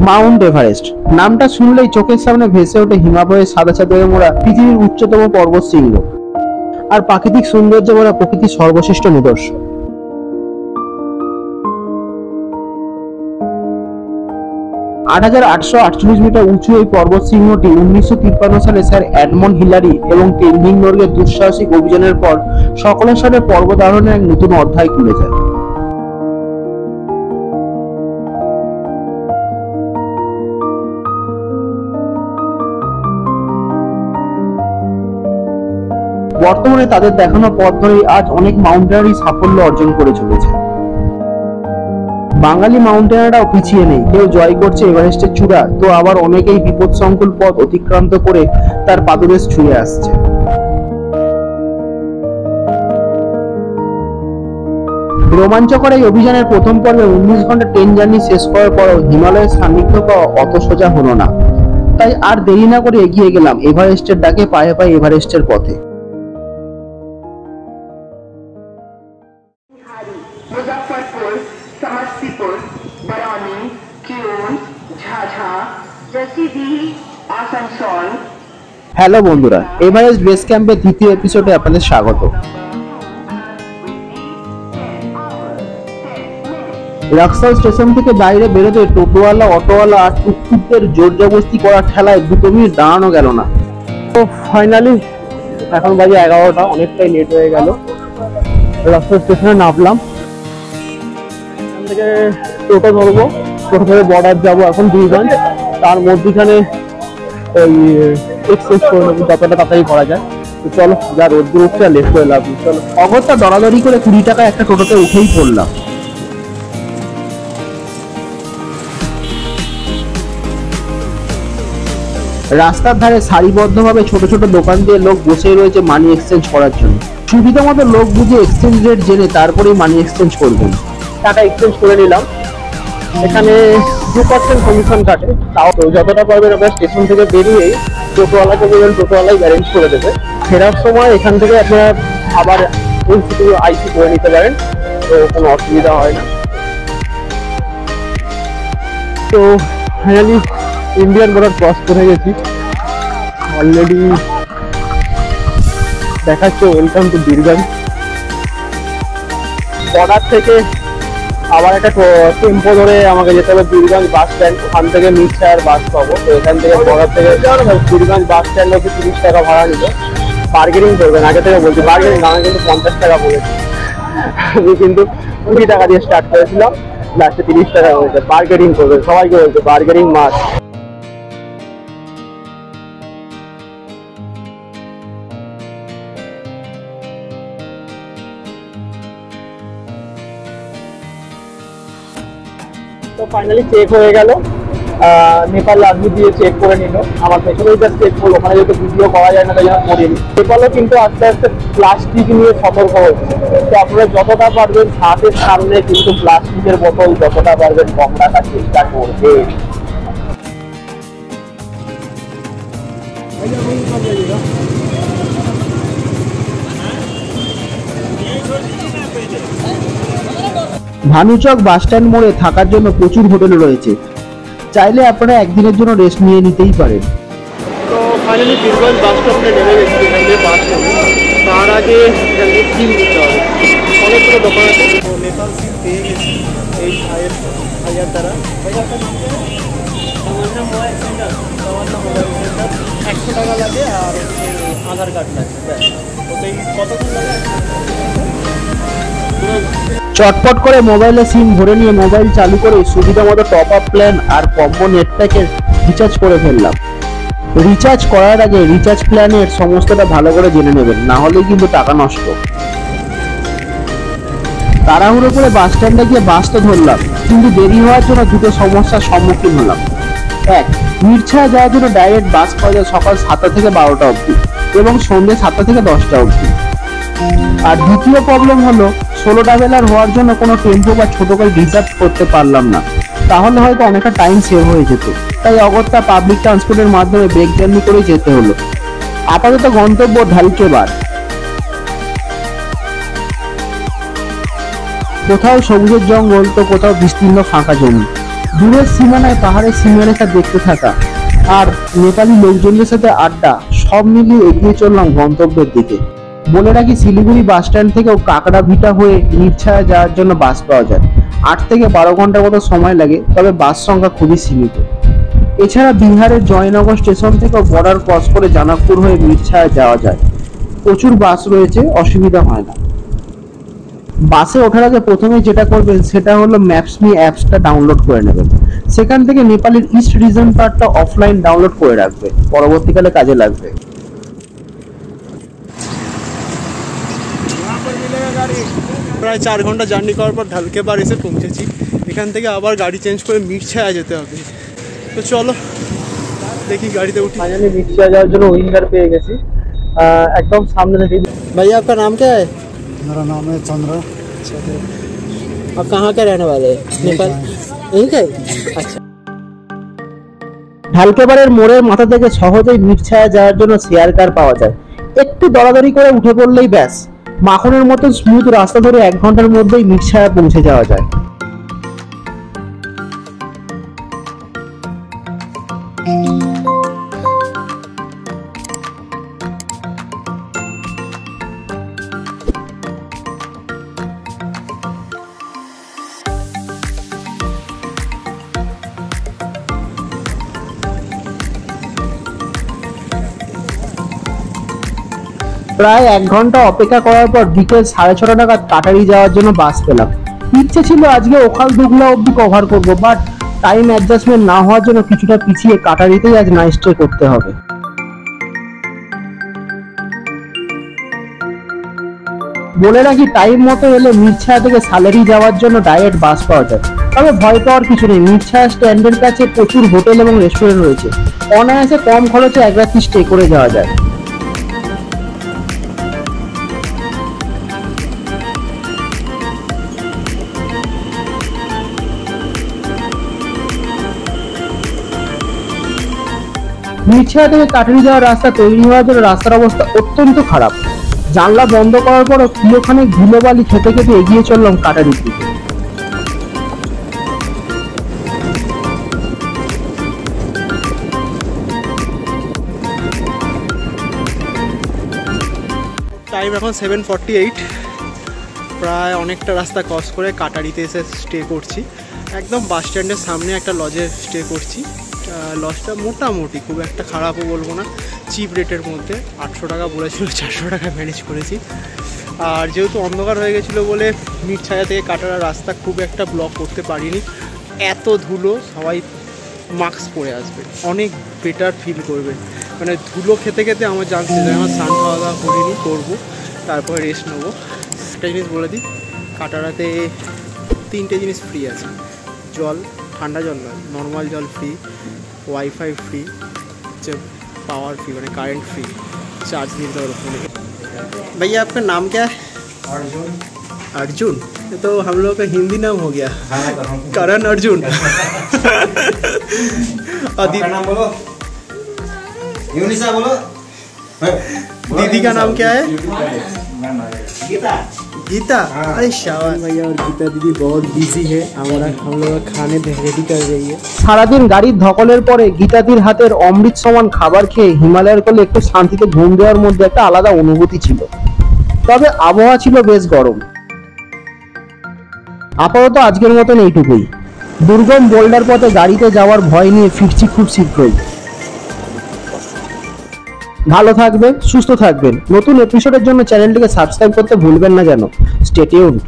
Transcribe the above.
Mount Everest নামটা শুনলেই চোখের সামনে ভেসে ওঠে হিমালয়ের সাদা চাদরে মোড়া পৃথিবীর উচ্চতম পর্বত শৃঙ্গ আর প্রাকৃতিক সৌন্দর্যে ভরা প্রকৃতির সর্বশ্রেষ্ঠ নিদর্শন। ৮৮৪৮ মিটার উঁচু এই পর্বত শৃঙ্গটি ১৯৫৩ সালে স্যার এডমন্ড হিলারি এবং তেনজিং নোরগের দুঃসাহসিক অভিযানের পর সকলের সাথে পর্বত আরোহণের এক নতুন অধ্যায় খুলে যায়। বর্তমানে তাদের দেখানো পথ ধরেই আজ অনেক মাউন্টেনারই সাফল্য অর্জন করে চলেছে। বাঙালি মাউন্টেনাররাও পিছিয়ে নেই, কেউ জয় করছে এভারেস্টের চূড়া, তো আবার অনেকেই বিপদসংকুল পথ অতিক্রান্ত করে তার পাদদেশ ছুঁয়ে আসছে। রোমাঞ্চকর এই অভিযানের প্রথম পর্বে ১৯ ঘন্টা ট্রেন জার্নি শেষ করার পরও হিমালয়ের সান্নিধ্য পাওয়া অত সোজা হলো না, তাই আর দেরি না করে এগিয়ে গেলাম এভারেস্টের ডাকে পায়ে পায়ে এভারেস্টের পথে। मुजफ्फरपुर, समस्तीपुर, बरौनी, किऊल, झाझा, जसीडीह, आसनसोल। হ্যালো বন্ধুরা, এভারেস্ট বেস ক্যাম্পের দ্বিতীয় এপিসোডে আপনাদের স্বাগত। রাক্সাল স্টেশন থেকে বাইরে বেরোতে টোটোওয়ালা, অটোওয়ালা আর টুকটুকদের জোর জবরদস্তি করা ঠেলায় 2 মিনিট দাঁড়ানো গেল না। তো ফাইনালি এখন বাজে 11টা, অনেকটাই লেট হয়ে গেল। রাক্সাল স্টেশনে নামলাম, এখান থেকে টোটো ধরবো, টোটো ধরে বর্ডার যাবো এখন বীরগঞ্জ, তার মধ্যখানে ওই এক্সচেঞ্জ করে নেবো যতটা তাড়াতাড়ি করা যায়। তো চলো, যা রোদ্দুর উঠছে আর লেট করে লাভ নেই, চলো। অগত্যা দরাদরি করে 20 টাকা একটা টোটোতে উঠেই পড়লাম। রাস্তার ধারে সারিবদ্ধভাবে ছোট ছোট দোকান দিয়ে লোক বসে রয়েছে মানি এক্সচেঞ্জ করার জন্য। সুবিধা মতো লোক বুঝে এক্সচেঞ্জ রেট জেনে তারপরেই মানি এক্সচেঞ্জ করবেন। টাকা এক্সচেঞ্জ করে নিলাম। এখানে 2% কমিশন কাটে, তাও যতটা পারবেন আপনার স্টেশন থেকে বেরিয়েই টোটোওয়ালাকে বলবেন, টোটোওয়ালাই অ্যারেঞ্জ করে দেবে। ফেরার সময় এখান থেকে আপনারা আবার আইসি করে নিতে পারেন, তো কোনো অসুবিধা হয় না। তো ফাইনালি ইন্ডিয়ান বর্ডার ক্রস করে গেছি অলরেডি, দেখাচ্ছে ওয়েলকাম টু বীরগঞ্জ। বর্ডার থেকে আবার একটা টেম্পো ধরে আমাকে যেতে হবে বীরগঞ্জ বাস স্ট্যান্ড, ওখান থেকে মিক্সার বাস পাবো। তো এখান থেকে বর্ডার থেকে বীরগঞ্জ বাস স্ট্যান্ড অব্দি 30 টাকা ভাড়া নিল। বার্গেনিং করবেন, আগে থেকে বলছি বার্গেনিং, আমি কিন্তু 50 টাকা বলেছি, আমি কিন্তু 20 টাকা দিয়ে স্টার্ট করেছিলাম, লাস্টে 30 টাকা হয়েছে। বার্গেনিং করবেন, সবাইকে বলছে বার্গেনিং মাস্ট। তো ফাইনালি চেক হয়ে গেল, নেপাল আর্মি দিয়ে চেক করে নিল। আমার পেছনেই যা চেক করলো, ওখানে যেহেতু ভিডিও করা যায় না তাই জন্য করিনি। নেপালও কিন্তু আস্তে আস্তে প্লাস্টিক নিয়ে সতর্ক হচ্ছে, তো আপনারা যতটা পারবেন হাতের সামনে কিন্তু প্লাস্টিকের বোতল যতটা পারবেন কম রাখার চেষ্টা করবে। ভানুচক বাস স্ট্যান্ড মোড়ে থাকার জন্য প্রচুর হোটেল রয়েছে, চাইলে আপনারা একদিনের জন্য রেস্ট নিয়ে নিতেই পারেন। তো ফাইনালি বীরগঞ্জ বাস স্টপে নেমে গেছি, এখানে বাস নেব। তার আগে এখানে সিম নিতে হবে, অনেকগুলো দোকান আছে। তো নেপাল সিম পেয়ে গেছি এই ভাইয়ার দ্বারা। 100 টাকা লাগে আর আধার কার্ড লাগে, কতক্ষণ লাগে? চটপট করে মোবাইলে সিম ভরে নিয়ে মোবাইল চালু করে সুবিধা মতো টপ আপ প্ল্যান আর কম্বো নেট প্যাকের রিচার্জ করে ফেললাম। রিচার্জ করার আগে রিচার্জ প্ল্যানের সমস্তটা ভালো করে জেনে নেবেন, না হলে কিন্তু টাকা নষ্ট। তাড়াহুড়ো করে বাস স্ট্যান্ডে গিয়ে বাস তো ধরলাম, কিন্তু দেরি হওয়ার জন্য দুটো সমস্যার সম্মুখীন হলাম। এক, মিরছাড়া যাওয়ার জন্য ডাইরেক্ট বাস পাওয়া যায় সকাল 7টা থেকে 12টা অবধি এবং সন্ধ্যে 7টা থেকে 10টা অবধি। আর দ্বিতীয় প্রবলেম হলো সোলো ট্রাভেলার হওয়ার জন্য কোনো টেম্পো বা ছোট গাড়ি রিজার্ভ করতে পারলাম না, তাহলে হয়তো অনেকটা টাইম সেভ হয়ে যেত। তাই অগত্যা পাবলিক ট্রান্সপোর্টের মাধ্যমে ব্রেক জার্নি করে যেতে হলো। আপাতত গন্তব্য ধারিকেবাদ। কোথাও সবুজের জঙ্গল, তো কোথাও বিস্তীর্ণ ফাঁকা জমি। দূরের সীমানায় পাহাড়ের সীমারেখা দেখতে থাকা আর নেপালি লোকজনদের সাথে আড্ডা সব মিলিয়ে এগিয়ে চললাম গন্তব্যের দিকে। বলে রাখি, শিলিগুড়ি বাস স্ট্যান্ড থেকেও কাকড়া ভিটা হয়ে মিরছায়া যাওয়ার জন্য বাস পাওয়া যায়। 8 থেকে 12 ঘন্টার মতো সময় লাগে, তবে বাস সংখ্যা খুবই সীমিত। এছাড়া বিহারের জয়নগর স্টেশন থেকেও বর্ডার ক্রস করে জানাকপুর হয়ে মিরছায়া যাওয়া যায়। প্রচুর বাস রয়েছে, অসুবিধা হয় না। বাসে ওঠার আগে প্রথমে যেটা করবেন সেটা হলো ম্যাপসমি অ্যাপসটা ডাউনলোড করে নেবেন। সেখান থেকে নেপালের ইস্ট রিজন পার্টটা অফলাইন ডাউনলোড করে রাখবে, পরবর্তীকালে কাজে লাগবে। প্রায় 4 ঘন্টা জার্নি করার পর ঢালকেবার এসে পৌঁছেছি। এখান থেকে আবার গাড়ি চেঞ্জ করে মিরছায়া যেতে হবে। তো চলো দেখি গাড়িতে উঠি। ফাইনালি মিরছায়া যাওয়ার জন্য উইঙ্গার পেয়ে গেছি, একদম সামনে থেকে। भैया आपका नाम क्या है? मेरा नाम है चंद्र। आप कहाँ के रहने वाले हैं? नेपाल यहीं का? अच्छा। ঢালকেবারের মোড়ের মাথা থেকে সহজেই মিরছায়া যাওয়ার জন্য শেয়ার কার পাওয়া যায়। একটু দরাদরি করে উঠে পড়লেই ব্যাস, মাখনের মতো স্মুথ রাস্তা ধরে 1 ঘন্টার মধ্যেই মিরছায়া পৌঁছে যাওয়া যায়। প্রায় 1 ঘন্টা অপেক্ষা করার পর বিকেল 6:30 নাগাদ কাটারি যাওয়ার জন্য বাস পেলাম। ইচ্ছে ছিল আজকে ওখাল দুগলা অব্দি কভার করব, বাট টাইম অ্যাডজাস্টমেন্ট না হওয়ার জন্য কিছুটা পিছিয়ে কাটারিতেই আজ নাইট স্টে করতে হবে। বলে রাখি, টাইম মতো এলে মিরছায়া থেকে সালেরি যাওয়ার জন্য ডাইরেক্ট বাস পাওয়া যায়। তবে ভয় পাওয়ার কিছু নেই, মিরছায়া স্ট্যান্ডের কাছে প্রচুর হোটেল এবং রেস্টুরেন্ট রয়েছে, অনায়াসে কম খরচে 1 রাত্রি স্টে করে যাওয়া যায়। মিরছায়া থেকে কাটারি যাওয়ার রাস্তা তৈরি হওয়ার জন্য রাস্তার অবস্থা অত্যন্ত খারাপ। জানলা বন্ধ করার পরও কিলোখানে ধুলোবালি খেতে খেতে এগিয়ে চললাম কাটারির দিকে। টাইম এখন 7:48। প্রায় অনেকটা রাস্তা ক্রস করে কাটারিতে এসে স্টে করছি। একদম বাস স্ট্যান্ডের সামনে একটা লজে স্টে করছি। লজটা মোটামুটি খুব একটা খারাপও বলবো না, চিপ রেটের মধ্যে। 800 টাকা বলেছিল, 400 টাকা ম্যানেজ করেছি। আর যেহেতু অন্ধকার হয়ে গেছিলো বলে মিরছায়া থেকে কাটারা রাস্তা খুব একটা ব্লক করতে পারিনি। এত ধুলো, সবাই মাস্ক পরে আসবে, অনেক বেটার ফিল করবে। মানে ধুলো খেতে খেতে আমার জানতে চাই, আমার স্নান খাওয়া দাওয়া করিনি, করবো, তারপরে রেস্ট নেবো। একটা জিনিস বলে দিই, কাটারাতে 3টে জিনিস ফ্রি আছে। জল, ঠান্ডা জল নয়, নর্মাল জল free, wifi free, power free मैंने करंट फ्री, चार्ज नहीं होता फोन। भैया आपका नाम क्या है? अर्जुन। अर्जुन, ये तो हम लोग का हिंदी नाम हो गया। करण अर्जुन। आपका नाम बोलो। यूनिसा बोलो। दीदी का नाम क्या है? गीता। गीता, अरे शाबाश। भैया और गीता दीदी बहुत बिजी है, हमारा हम लोग खाने रेडी कर रही है। সারাদিন গাড়ির ধকলের পরে গীতাদির হাতের অমৃত সমান খাবার খেয়ে হিমালয়ের কোলে একটু শান্তিতে ঘুম দেওয়ার মধ্যে একটা আলাদা অনুভূতি ছিল। তবে আবহাওয়া ছিল বেশ গরম। আপাতত আজকের মতন এইটুকুই। দুর্গম বোল্ডার পথে গাড়িতে যাওয়ার ভয় নিয়ে ফিরছি খুব শীঘ্রই। ভালো থাকবেন, সুস্থ থাকবেন। নতুন এপিসোডের জন্য চ্যানেলটিকে সাবস্ক্রাইব করতে ভুলবেন না যেন। Stay tuned.